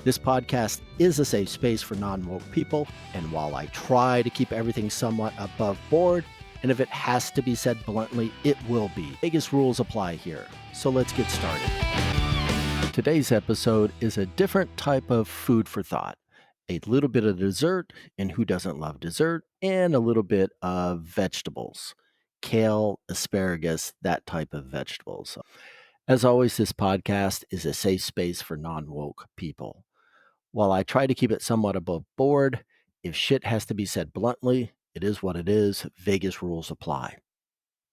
This podcast is a safe space for non-woke people, and while I try to keep everything somewhat above board, and if it has to be said bluntly, it will be. Biggest rules apply here, so let's get started. Today's episode is a different type of food for thought. A little bit of dessert, and who doesn't love dessert, and a little bit of vegetables. Kale, asparagus, that type of vegetables. As always, this podcast is a safe space for non-woke people. While I try to keep it somewhat above board, if shit has to be said bluntly, it is what it is. Vegas rules apply.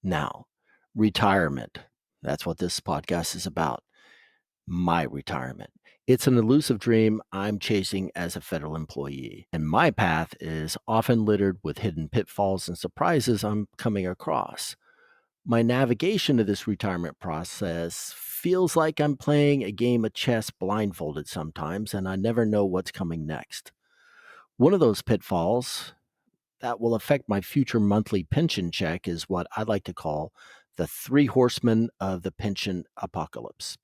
Now, retirement. That's what this podcast is about. My retirement. It's an elusive dream I'm chasing as a federal employee, and my path is often littered with hidden pitfalls and surprises I'm coming across. My navigation of this retirement process feels like I'm playing a game of chess blindfolded sometimes, and I never know what's coming next. One of those pitfalls that will affect my future monthly pension check is what I like to call the three horsemen of the pension apocalypse.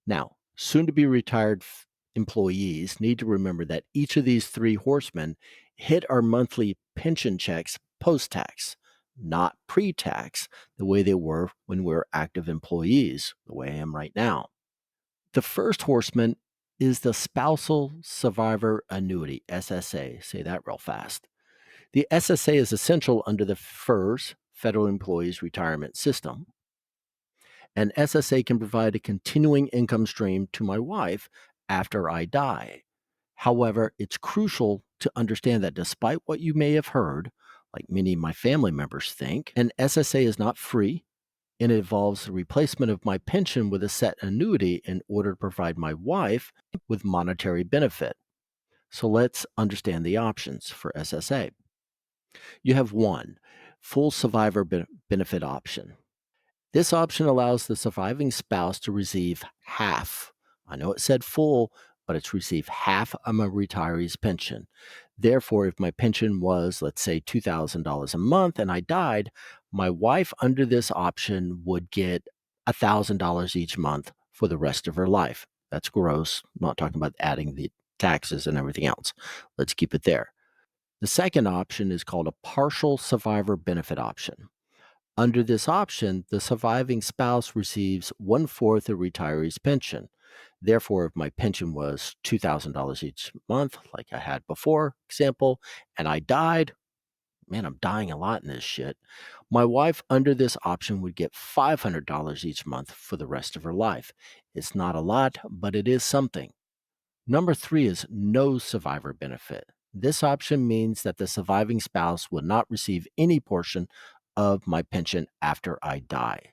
Now, soon to be retired employees need to remember that each of these three horsemen hit our monthly pension checks post tax, not pre tax, the way they were when we were active employees, the way I am right now. The first horseman is the Spousal Survivor Annuity, SSA. Say that real fast. The SSA is essential under the FERS, Federal Employees Retirement System. And SSA can provide a continuing income stream to my wife after I die. However, it's crucial to understand that despite what you may have heard, like many of my family members think, an SSA is not free, and it involves the replacement of my pension with a set annuity in order to provide my wife with monetary benefit. So let's understand the options for SSA. You have one, full survivor benefit option. This option allows the surviving spouse to receive half. I know it said full, but it's receive half of my retiree's pension. Therefore, if my pension was, let's say, $2,000 a month and I died, my wife under this option would get $1,000 each month for the rest of her life. That's gross. I'm not talking about adding the taxes and everything else. Let's keep it there. The second option is called a partial survivor benefit option. Under this option, the surviving spouse receives 1/4 of retiree's pension. Therefore, if my pension was $2,000 each month, like I had before, example, and I died, man, I'm dying a lot in this shit. My wife under this option would get $500 each month for the rest of her life. It's not a lot, but it is something. Number 3 is no survivor benefit. This option means that the surviving spouse will not receive any portion of my pension after I die.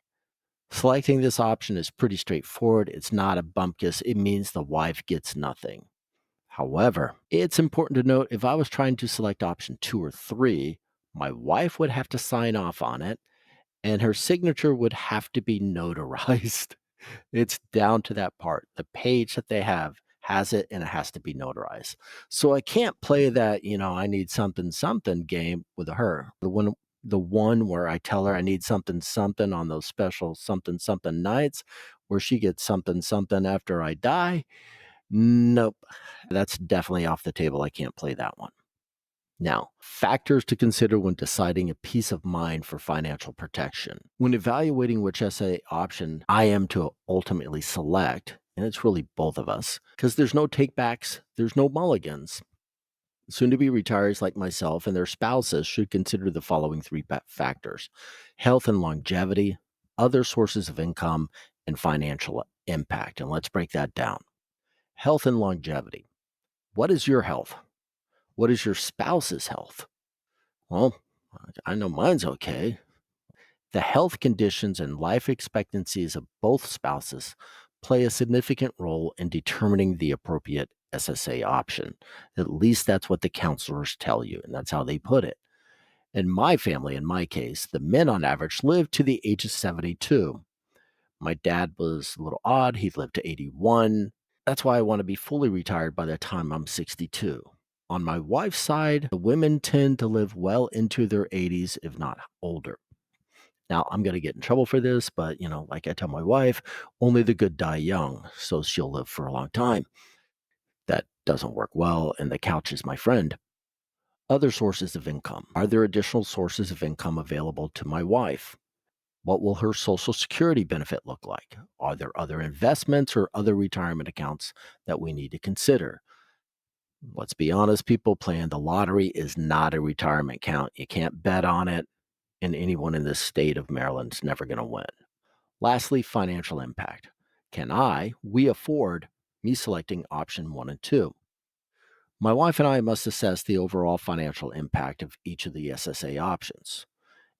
Selecting this option is pretty straightforward. It's not a bumpkiss. It means the wife gets nothing. However, it's important to note if I was trying to select option 2 or 3, my wife would have to sign off on it and her signature would have to be notarized. It's down to that part. The page that they have has it and it has to be notarized. So I can't play that, I need something something game with her. The one where I tell her I need something something on those special something something nights where she gets something something after I die. Nope. That's definitely off the table. I can't play that one. Now, factors to consider when deciding a peace of mind for financial protection. When evaluating which SA option I am to ultimately select, and it's really both of us, because there's no takebacks, there's no mulligans. Soon-to-be retirees like myself and their spouses should consider the following 3 factors: health and longevity, other sources of income, and financial impact. And let's break that down. Health and longevity. What is your health? What is your spouse's health? Well, I know mine's okay. The health conditions and life expectancies of both spouses play a significant role in determining the appropriate SSA option. At least that's what the counselors tell you, and that's how they put it. In my family, in my case, the men on average lived to the age of 72. My dad was a little odd. He lived to 81. That's why I want to be fully retired by the time I'm 62. On my wife's side, the women tend to live well into their 80s, if not older. Now, I'm going to get in trouble for this, but, like I tell my wife, only the good die young, so she'll live for a long time. That doesn't work well, and the couch is my friend. Other sources of income. Are there additional sources of income available to my wife? What will her Social Security benefit look like? Are there other investments or other retirement accounts that we need to consider? Let's be honest, people, playing the lottery is not a retirement account. You can't bet on it, and anyone in this state of Maryland's never going to win. Lastly, financial impact. We afford me selecting option 1 and 2? My wife and I must assess the overall financial impact of each of the SSA options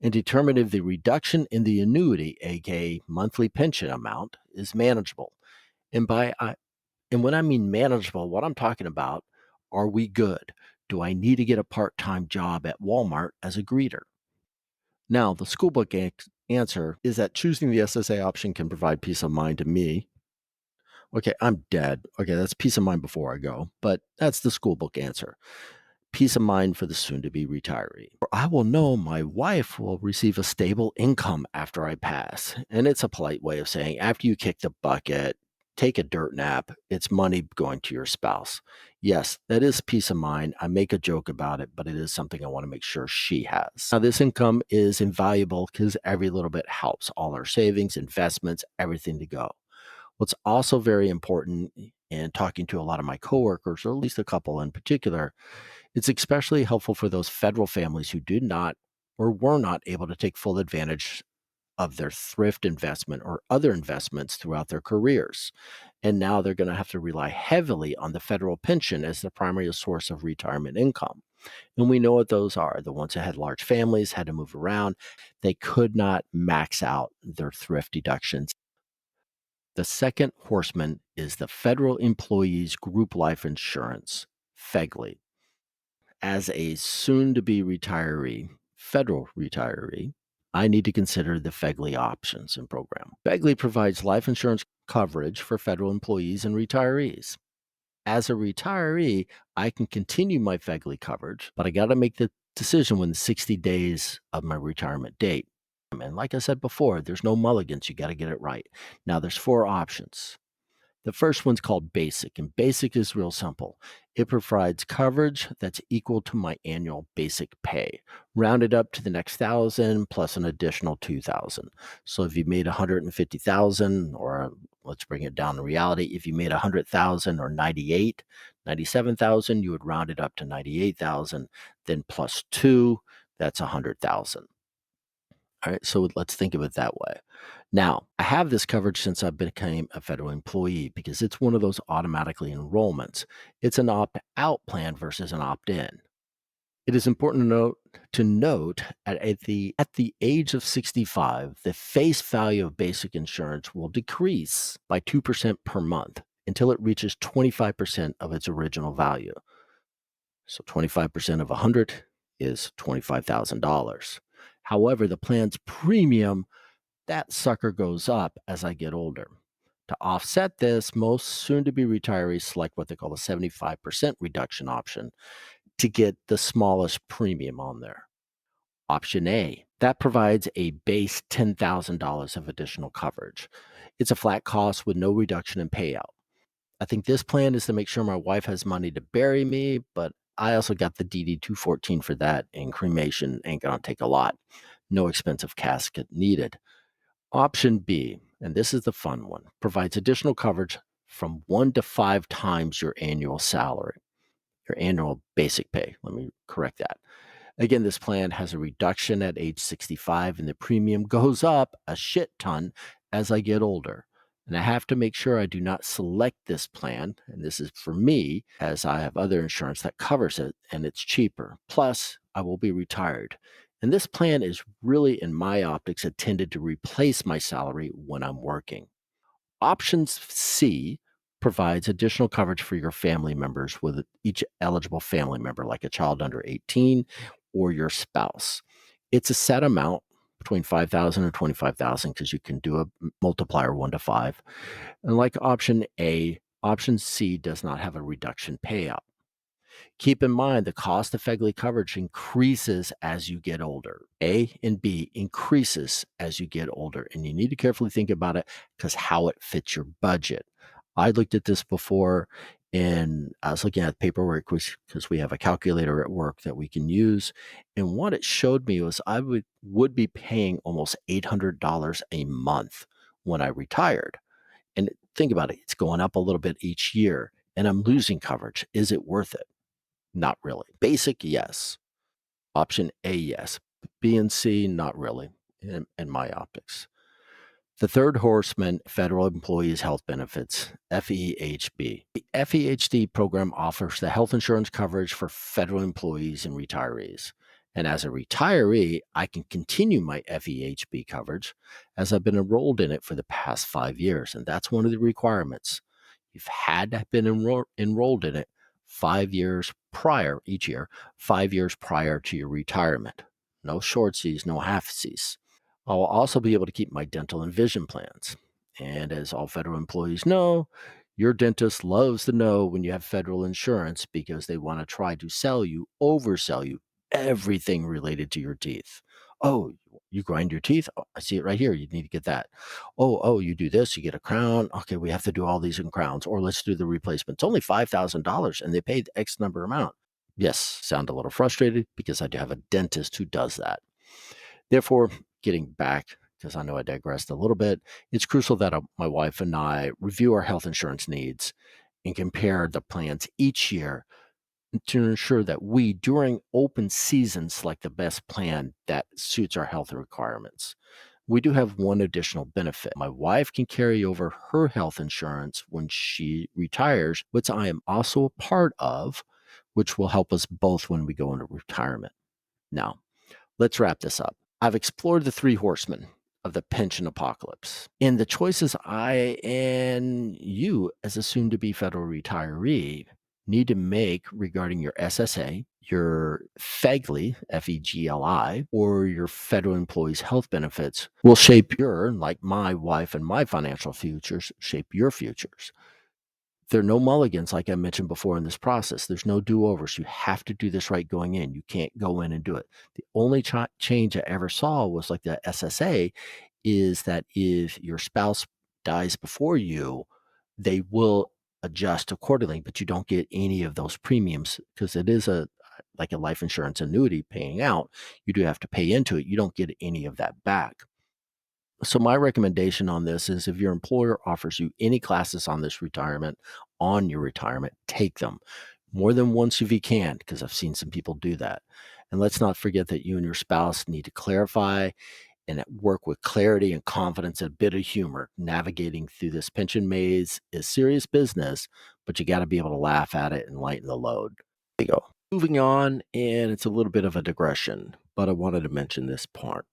and determine if the reduction in the annuity, aka monthly pension amount, is manageable. And when I mean manageable, what I'm talking about, are we good? Do I need to get a part-time job at Walmart as a greeter? Now, the school book answer is that choosing the SSA option can provide peace of mind to me. Okay, I'm dead. Okay, that's peace of mind before I go, but that's the school book answer. Peace of mind for the soon-to-be retiree. I will know my wife will receive a stable income after I pass. And it's a polite way of saying after you kick the bucket, take a dirt nap, it's money going to your spouse. Yes, that is peace of mind. I make a joke about it, but it is something I want to make sure she has. Now, this income is invaluable because every little bit helps. All our savings, investments, everything to go. What's also very important in talking to a lot of my coworkers, or at least a couple in particular, it's especially helpful for those federal families who did not or were not able to take full advantage of their thrift investment or other investments throughout their careers. And now they're going to have to rely heavily on the federal pension as the primary source of retirement income. And we know what those are. The ones that had large families, had to move around, they could not max out their thrift deductions. The second horseman is the Federal Employees Group Life Insurance, FEGLI. As a soon-to-be federal retiree, I need to consider the FEGLI options and program. FEGLI provides life insurance coverage for federal employees and retirees. As a retiree, I can continue my FEGLI coverage, but I got to make the decision within 60 days of my retirement date. And like I said before, there's no mulligans. You got to get it right. Now, there's 4 options. The first one's called Basic, and Basic is real simple. It provides coverage that's equal to my annual basic pay, rounded up to the next 1,000 plus an additional 2,000. So if you made 150,000, or let's bring it down to reality, if you made 100,000 or 97,000, you would round it up to 98,000, then plus 2, that's 100,000. All right, so let's think of it that way. Now, I have this coverage since I became a federal employee because it's one of those automatically enrollments. It's an opt-out plan versus an opt-in. It is important to note at the age of 65, the face value of basic insurance will decrease by 2% per month until it reaches 25% of its original value. So 25% of 100 is $25,000. However, the plan's premium, that sucker goes up as I get older. To offset this, most soon-to-be retirees select what they call a 75% reduction option to get the smallest premium on there. Option A, that provides a base $10,000 of additional coverage. It's a flat cost with no reduction in payout. I think this plan is to make sure my wife has money to bury me, but I also got the DD 214 for that, and cremation ain't gonna take a lot. No expensive casket needed. Option B, and this is the fun one, provides additional coverage from 1 to 5 times your annual salary, your annual basic pay. Let me correct that. Again, this plan has a reduction at age 65, and the premium goes up a shit ton as I get older. And I have to make sure I do not select this plan, and this is for me, as I have other insurance that covers it, and it's cheaper. Plus, I will be retired. And this plan is really, in my optics, intended to replace my salary when I'm working. Option C provides additional coverage for your family members with each eligible family member, like a child under 18 or your spouse. It's a set amount between 5,000 and 25,000 because you can do a multiplier 1 to 5. And like option A, option C does not have a reduction payout. Keep in mind the cost of FEGLI coverage increases as you get older. A and B increases as you get older, and you need to carefully think about it because how it fits your budget. I looked at this before and I was looking at paperwork because we have a calculator at work that we can use. And what it showed me was I would be paying almost $800 a month when I retired. And think about it, it's going up a little bit each year and I'm losing coverage. Is it worth it? Not really. Basic, yes. Option A, yes. B and C, not really in my optics. The third horseman, federal employees health benefits, FEHB. The FEHD program offers the health insurance coverage for federal employees and retirees. And as a retiree, I can continue my FEHB coverage as I've been enrolled in it for the past 5 years. And that's one of the requirements. You've had to have been enrolled in it 5 years prior, each year, 5 years prior to your retirement. No shortsies, no halfsies. I'll also be able to keep my dental and vision plans. And as all federal employees know, your dentist loves to know when you have federal insurance because they want to try to sell you, oversell you everything related to your teeth. Oh, you grind your teeth? Oh, I see it right here. You need to get that. Oh, you do this, you get a crown. Okay, we have to do all these in crowns, or let's do the replacement. It's only $5,000 and they paid X number amount. Yes, sound a little frustrated because I do have a dentist who does that. Therefore, getting back, because I know I digressed a little bit, it's crucial that my wife and I review our health insurance needs and compare the plans each year to ensure that we, during open season, select the best plan that suits our health requirements. We do have one additional benefit. My wife can carry over her health insurance when she retires, which I am also a part of, which will help us both when we go into retirement. Now, let's wrap this up. I've explored the three horsemen of the pension apocalypse and the choices I and you, as a soon to be federal retiree, need to make regarding your SSA, your FEGLI, FEGLI, or your federal employees' health benefits will shape your, like my wife and my financial futures, shape your futures. There are no mulligans, like I mentioned before in this process. There's no do-overs. You have to do this right going in. You can't go in and do it. The only change I ever saw was like the SSA is that if your spouse dies before you, they will adjust accordingly, but you don't get any of those premiums because it is a like a life insurance annuity paying out. You do have to pay into it. You don't get any of that back. So my recommendation on this is if your employer offers you any classes on this retirement, on your retirement, take them more than once if you can, because I've seen some people do that. And let's not forget that you and your spouse need to clarify and work with clarity and confidence and a bit of humor. Navigating through this pension maze is serious business, but you got to be able to laugh at it and lighten the load. There you go. Moving on, and it's a little bit of a digression, but I wanted to mention this part.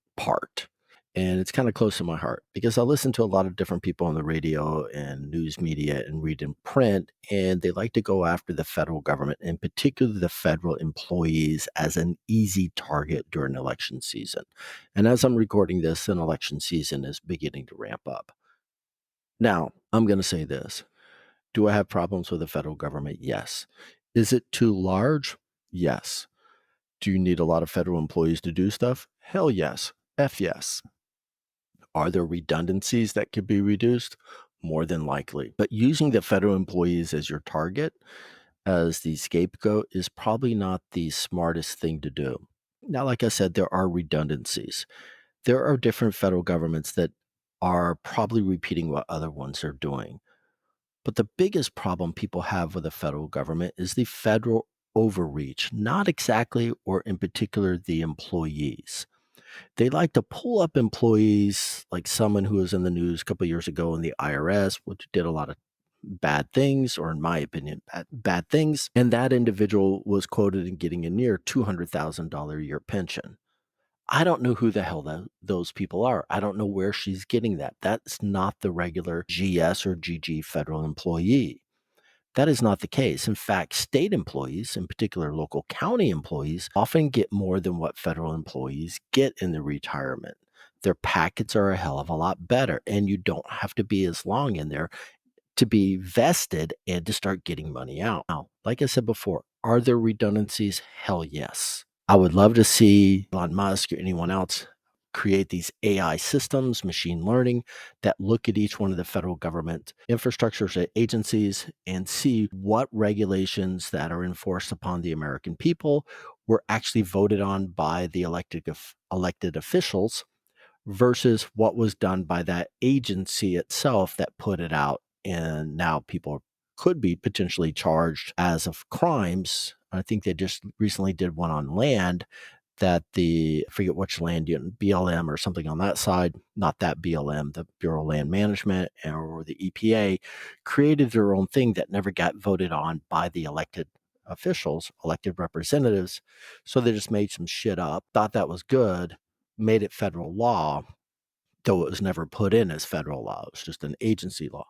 And it's kind of close to my heart because I listen to a lot of different people on the radio and news media and read in print, and they like to go after the federal government, in particular the federal employees, as an easy target during election season. And as I'm recording this, an election season is beginning to ramp up. Now, I'm going to say this. Do I have problems with the federal government? Yes. Is it too large? Yes. Do you need a lot of federal employees to do stuff? Hell yes. F yes. Are there redundancies that could be reduced? More than likely. But using the federal employees as your target, as the scapegoat, is probably not the smartest thing to do. Now, like I said, there are redundancies. There are different federal governments that are probably repeating what other ones are doing. But the biggest problem people have with the federal government is the federal overreach, not exactly or in particular the employees. They like to pull up employees like someone who was in the news a couple of years ago in the IRS, which did a lot of bad things, or in my opinion, bad things. And that individual was quoted in getting a near $200,000 a year pension. I don't know who the hell those people are. I don't know where she's getting that. That's not the regular GS or GG federal employee. That is not the case. In fact, state employees, in particular local county employees, often get more than what federal employees get in the retirement. Their packets are a hell of a lot better, and you don't have to be as long in there to be vested and to start getting money out. Now, like I said before, are there redundancies? Hell yes. I would love to see Elon Musk or anyone else create these AI systems, machine learning, that look at each one of the federal government infrastructures and agencies and see what regulations that are enforced upon the American people were actually voted on by the elected officials versus what was done by that agency itself that put it out. And now people could be potentially charged as of crimes. I think they just recently did one on land that I forget which land, BLM or something on that side, not that BLM, the Bureau of Land Management or the EPA, created their own thing that never got voted on by the elected officials, elected representatives. So they just made some shit up, thought that was good, made it federal law, though it was never put in as federal law. It was just an agency law.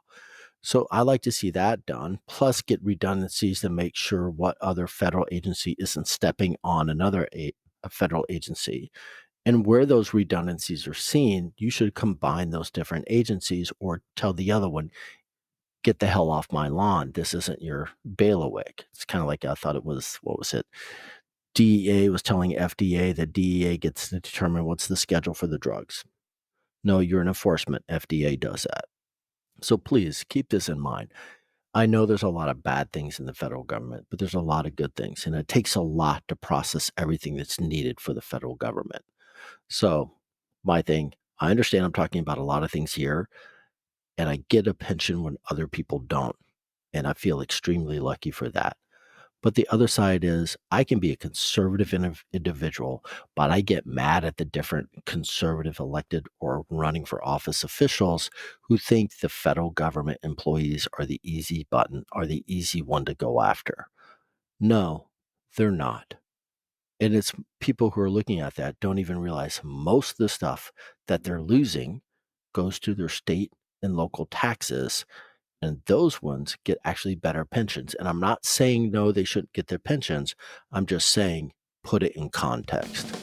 So I like to see that done, plus get redundancies to make sure what other federal agency isn't stepping on another a federal agency. And where those redundancies are seen, you should combine those different agencies or tell the other one, get the hell off my lawn. This isn't your bailiwick. It's kind of like I thought it was, what was it? DEA was telling FDA that DEA gets to determine what's the schedule for the drugs. No, you're an enforcement. FDA does that. So please keep this in mind. I know there's a lot of bad things in the federal government, but there's a lot of good things, and it takes a lot to process everything that's needed for the federal government. So my thing, I understand I'm talking about a lot of things here, and I get a pension when other people don't, and I feel extremely lucky for that. But the other side is I can be a conservative individual, but I get mad at the different conservative elected or running for office officials who think the federal government employees are the easy button, are the easy one to go after. No, they're not. And it's people who are looking at that don't even realize most of the stuff that they're losing goes to their state and local taxes, and those ones get actually better pensions. And I'm not saying no, they shouldn't get their pensions. I'm just saying put it in context.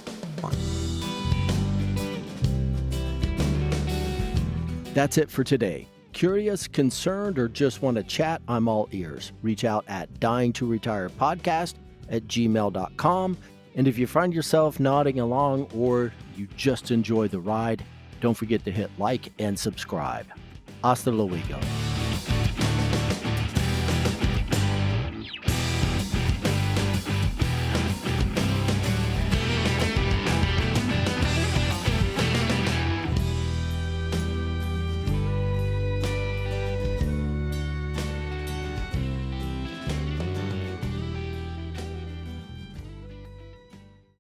That's it for today. Curious, concerned, or just want to chat? I'm all ears. Reach out at dyingtoretirepodcast@gmail.com. And if you find yourself nodding along or you just enjoy the ride, don't forget to hit like and subscribe. Hasta luego.